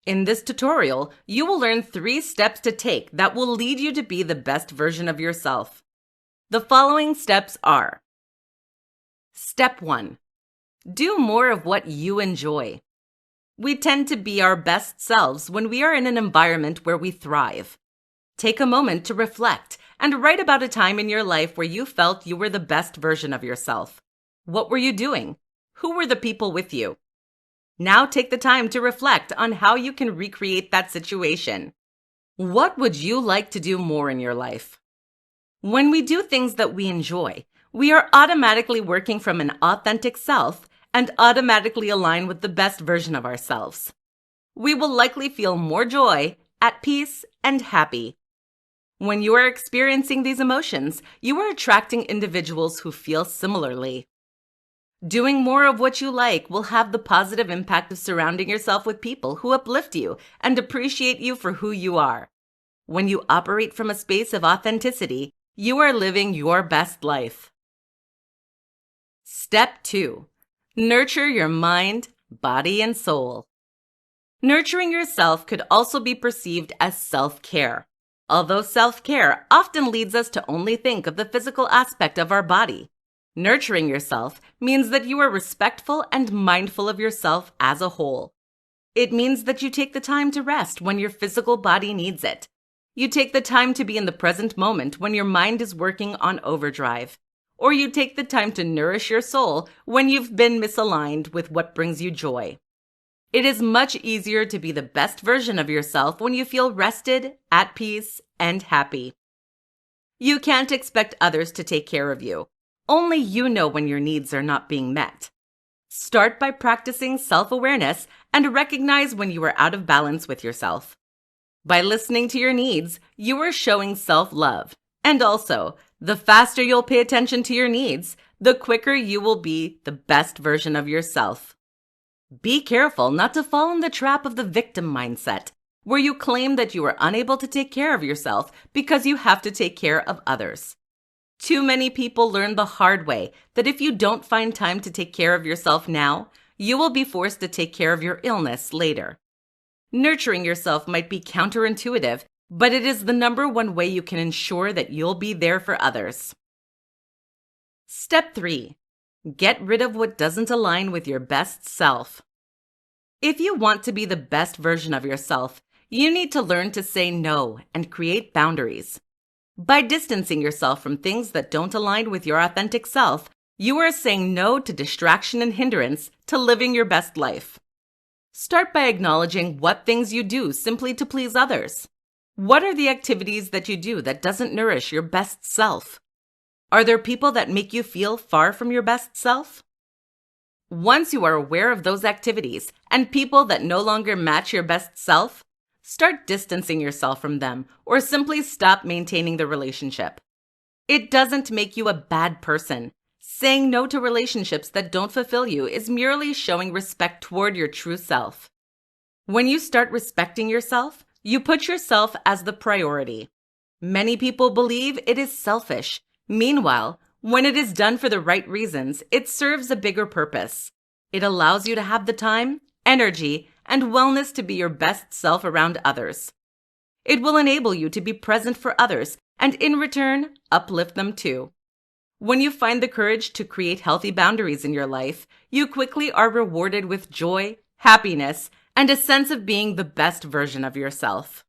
In this tutorial, you will learn 3 steps to take that will lead you to be the best version of yourself. The following steps are: Step 1. Do more of what you enjoy. We tend to be our best selves when we are in an environment where we thrive. Take a moment to reflect and write about a time in your life where you felt you were the best version of yourself. What were you doing? Who were the people with you? Now take the time to reflect on how you can recreate that situation. What would you like to do more in your life? When we do things that we enjoy, we are automatically working from an authentic self and automatically align with the best version of ourselves. We will likely feel more joy, at peace, and happy. When you are experiencing these emotions, you are attracting individuals who feel similarly. Doing more of what you like will have the positive impact of surrounding yourself with people who uplift you and appreciate you for who you are. When you operate from a space of authenticity, you are living your best life. Step 2. Nurture your mind, body, and soul. Nurturing yourself could also be perceived as self-care. Although self-care often leads us to only think of the physical aspect of our body, nurturing yourself means that you are respectful and mindful of yourself as a whole. It means that you take the time to rest when your physical body needs it. You take the time to be in the present moment when your mind is working on overdrive. Or you take the time to nourish your soul when you've been misaligned with what brings you joy. It is much easier to be the best version of yourself when you feel rested, at peace, and happy. You can't expect others to take care of you. Only you know when your needs are not being met. Start by practicing self-awareness and recognize when you are out of balance with yourself. By listening to your needs, you are showing self-love. And also, the faster you'll pay attention to your needs, the quicker you will be the best version of yourself. Be careful not to fall in the trap of the victim mindset, where you claim that you are unable to take care of yourself because you have to take care of others. Too many people learn the hard way that if you don't find time to take care of yourself now, you will be forced to take care of your illness later. Nurturing yourself might be counterintuitive, but it is the #1 way you can ensure that you'll be there for others. Step 3. Get rid of what doesn't align with your best self. If you want to be the best version of yourself, you need to learn to say no and create boundaries. By distancing yourself from things that don't align with your authentic self, you are saying no to distraction and hindrance to living your best life. Start by acknowledging what things you do simply to please others. What are the activities that you do that doesn't nourish your best self? Are there people that make you feel far from your best self? Once you are aware of those activities and people that no longer match your best self, start distancing yourself from them or simply stop maintaining the relationship. It doesn't make you a bad person. Saying no to relationships that don't fulfill you is merely showing respect toward your true self. When you start respecting yourself, you put yourself as the priority. Many people believe it is selfish. Meanwhile, when it is done for the right reasons, it serves a bigger purpose. It allows you to have the time, energy, and wellness to be your best self around others. It will enable you to be present for others and in return, uplift them too. When you find the courage to create healthy boundaries in your life, you quickly are rewarded with joy, happiness, and a sense of being the best version of yourself.